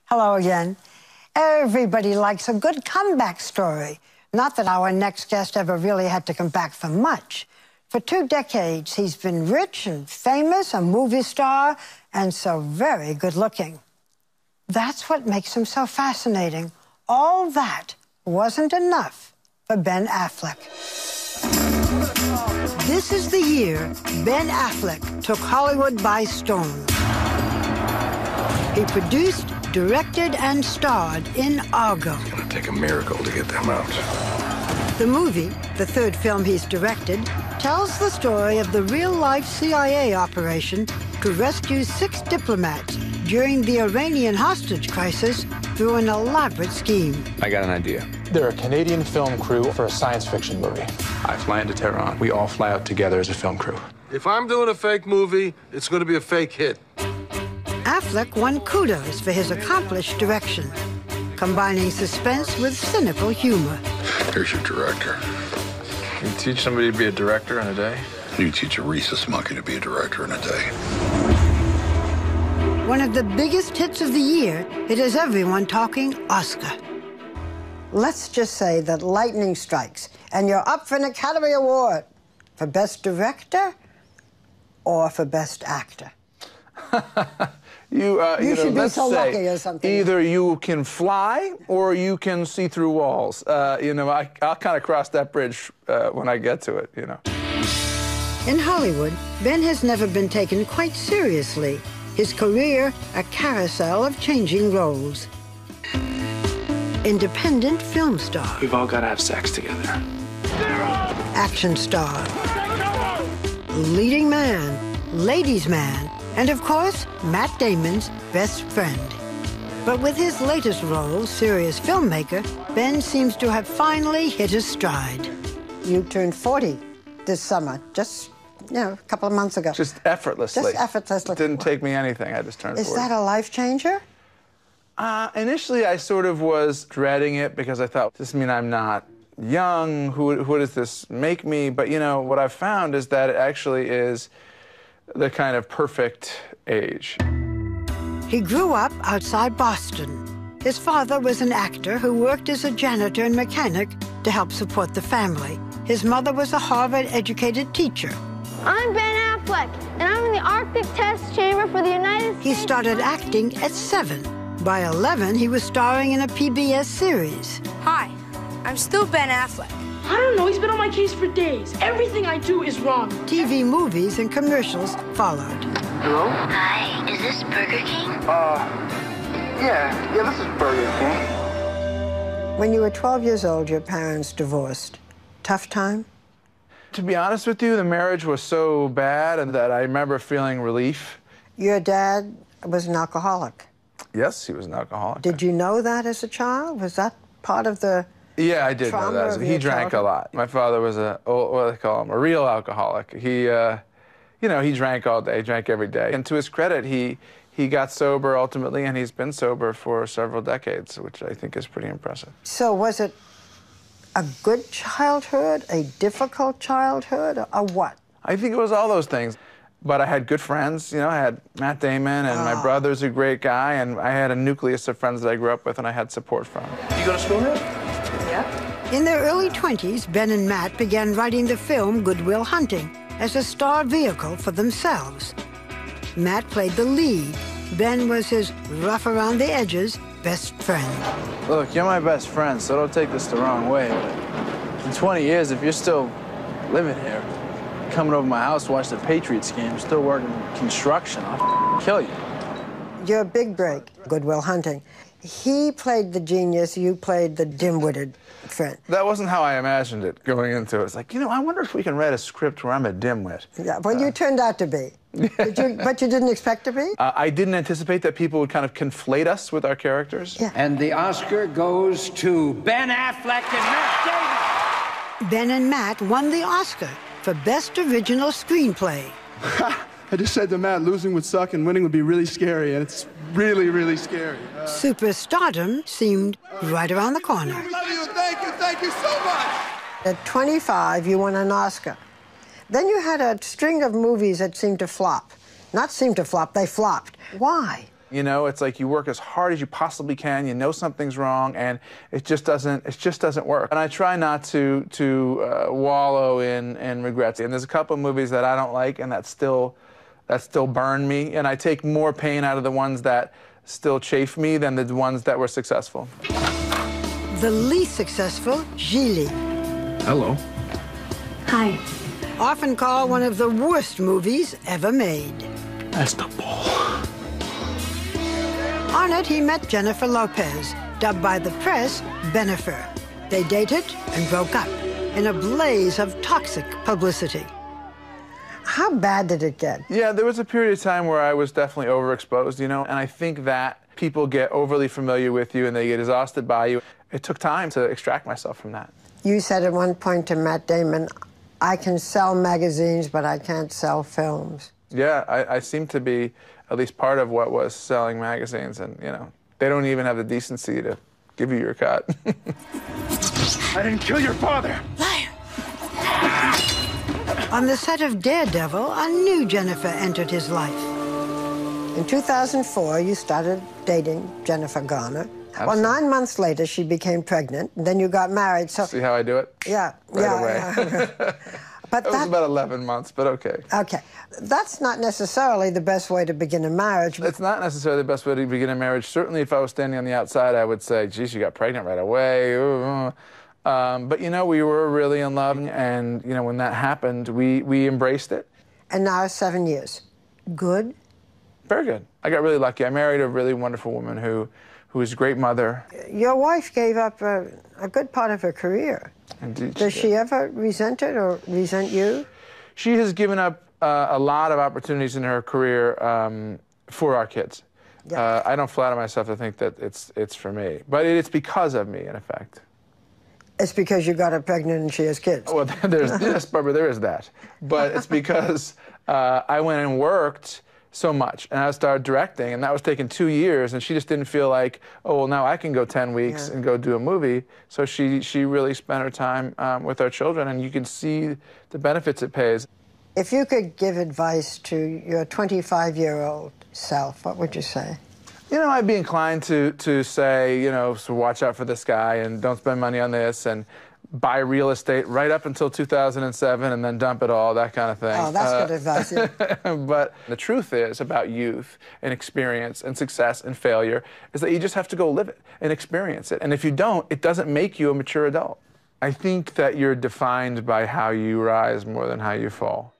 Hello again. Everybody likes a good comeback story. Not that our next guest ever really had to come back for much. For 2 decades, he's been rich and famous, a movie star, and so very good-looking. That's what makes him so fascinating. All that wasn't enough for Ben Affleck. This is the year Ben Affleck took Hollywood by storm. He produced, directed, and starred in Argo. It's gonna take a miracle to get them out. The movie, the 3rd film he's directed, tells the story of the real-life CIA operation to rescue 6 diplomats during the Iranian hostage crisis through an elaborate scheme. I got an idea. They're a Canadian film crew for a science fiction movie. I fly into Tehran. We all fly out together as a film crew. If I'm doing a fake movie, it's going to be a fake hit. Affleck won kudos for his accomplished direction, combining suspense with cynical humor. Here's your director. You teach somebody to be a director in a day? You teach a rhesus monkey to be a director in a day. One of the biggest hits of the year, it has everyone talking Oscar. Let's just say that lightning strikes and you're up for an Academy Award for Best Director or for Best Actor. You should be let's so say, lucky or something. Either you can fly or you can see through walls. I'll kind of cross that bridge when I get to it, In Hollywood, Ben has never been taken quite seriously. His career, a carousel of changing roles. Independent film star. We've all got to have sex together. Action star. Leading man. Ladies' man. And of course, Matt Damon's best friend. But with his latest role, serious filmmaker, Ben seems to have finally hit his stride. You turned 40 this summer, just, a couple of months ago. Just effortlessly. Just effortlessly. It didn't take me anything. I just turned 40. Is that a life changer? Initially, I sort of was dreading it because I thought, does this mean I'm not young? Who does this make me? But, what I've found is that it actually is the kind of perfect age. He grew up outside Boston. His father was an actor who worked as a janitor and mechanic to help support the family. His mother was a Harvard-educated teacher. I'm Ben Affleck, and I'm in the Arctic Test Chamber for the United States. He started acting at 7. By 11, he was starring in a PBS series. Hi, I'm still Ben Affleck. I don't know, he's been on my case for days. Everything I do is wrong. TV movies and commercials followed. Hello? Hi, is this Burger King? Yeah, this is Burger King. When you were 12 years old, your parents divorced. Tough time? To be honest with you, the marriage was so bad and that I remember feeling relief. Your dad was an alcoholic. Yes, he was an alcoholic. Did you know that as a child? Was that part of the Yeah, I did know that. He drank a lot. My father was what do they call him? A real alcoholic. He, he drank all day, drank every day. And to his credit, he got sober ultimately, and he's been sober for several decades, which I think is pretty impressive. So was it a good childhood, a difficult childhood, or what? I think it was all those things. But I had good friends, I had Matt Damon, and my brother's a great guy, and I had a nucleus of friends that I grew up with and I had support from. You go to school here? Yeah. In their early 20s, Ben and Matt began writing the film Good Will Hunting as a star vehicle for themselves. Matt played the lead. Ben was his rough-around-the-edges best friend. Look, you're my best friend, so don't take this the wrong way, but in 20 years, if you're still living here, coming over my house to watch the Patriots game, still working construction, I'll kill you. Your big break, Good Will Hunting. He played the genius, you played the dim-witted friend. That wasn't how I imagined it going into it. It's like, I wonder if we can write a script where I'm a dimwit. Yeah, well, you turned out to be. But you didn't expect to be? I didn't anticipate that people would kind of conflate us with our characters. Yeah. And the Oscar goes to Ben Affleck and Matt Damon. Ben and Matt won the Oscar for Best Original Screenplay. I just said to Matt, losing would suck and winning would be really scary, and it's really, really scary. Superstardom seemed right around the corner. Love you, thank you so much. At 25, you won an Oscar. Then you had a string of movies that seemed to flop. Not seem to flop, they flopped. Why? You know, it's like you work as hard as you possibly can, you know something's wrong, and it just doesn't work. And I try not to wallow in regrets. And there's a couple of movies that I don't like and that still burn me, and I take more pain out of the ones that still chafe me than the ones that were successful. The least successful, Gigli. Hello. Hi. Often called one of the worst movies ever made. That's the ball. On it, he met Jennifer Lopez, dubbed by the press Bennifer. They dated and broke up in a blaze of toxic publicity. How bad did it get? Yeah, there was a period of time where I was definitely overexposed, you know, and I think that people get overly familiar with you and they get exhausted by you. It took time to extract myself from that. You said at one point to Matt Damon, I can sell magazines, but I can't sell films. Yeah, I seem to be at least part of what was selling magazines, and, you know, they don't even have the decency to give you your cut. I didn't kill your father. Liar. On the set of Daredevil, a new Jennifer entered his life. In 2004, you started dating Jennifer Garner. Absolutely. Well, 9 months later, she became pregnant, and then you got married. So see how I do it? Yeah. Right away. Yeah. But it was about 11 months, but okay. Okay. That's not necessarily the best way to begin a marriage. It's not necessarily the best way to begin a marriage. Certainly, if I was standing on the outside, I would say, geez, you got pregnant right away. But, you know, we were really in love, and, you know, when that happened, we embraced it. And now 7 years. Good? Very good. I got really lucky. I married a really wonderful woman who was a great mother. Your wife gave up a good part of her career. Indeed. Does she ever resent it or resent you? She has given up a lot of opportunities in her career for our kids. Yeah. I don't flatter myself to think that it's for me, but it's because of me, in effect. It's because you got her pregnant and she has kids. Well, yes, Barbara, there is that. But it's because I went and worked so much, and I started directing, and that was taking 2 years, and she just didn't feel like, oh, well, now I can go 10 weeks and go do a movie. So she really spent her time with our children, and you can see the benefits it pays. If you could give advice to your 25-year-old self, what would you say? You know, I'd be inclined to say, you know, so watch out for this guy, and don't spend money on this, and buy real estate right up until 2007 and then dump it all, that kind of thing. Oh, that's good advice. But the truth is about youth and experience and success and failure is that you just have to go live it and experience it. And if you don't, it doesn't make you a mature adult. I think that you're defined by how you rise more than how you fall.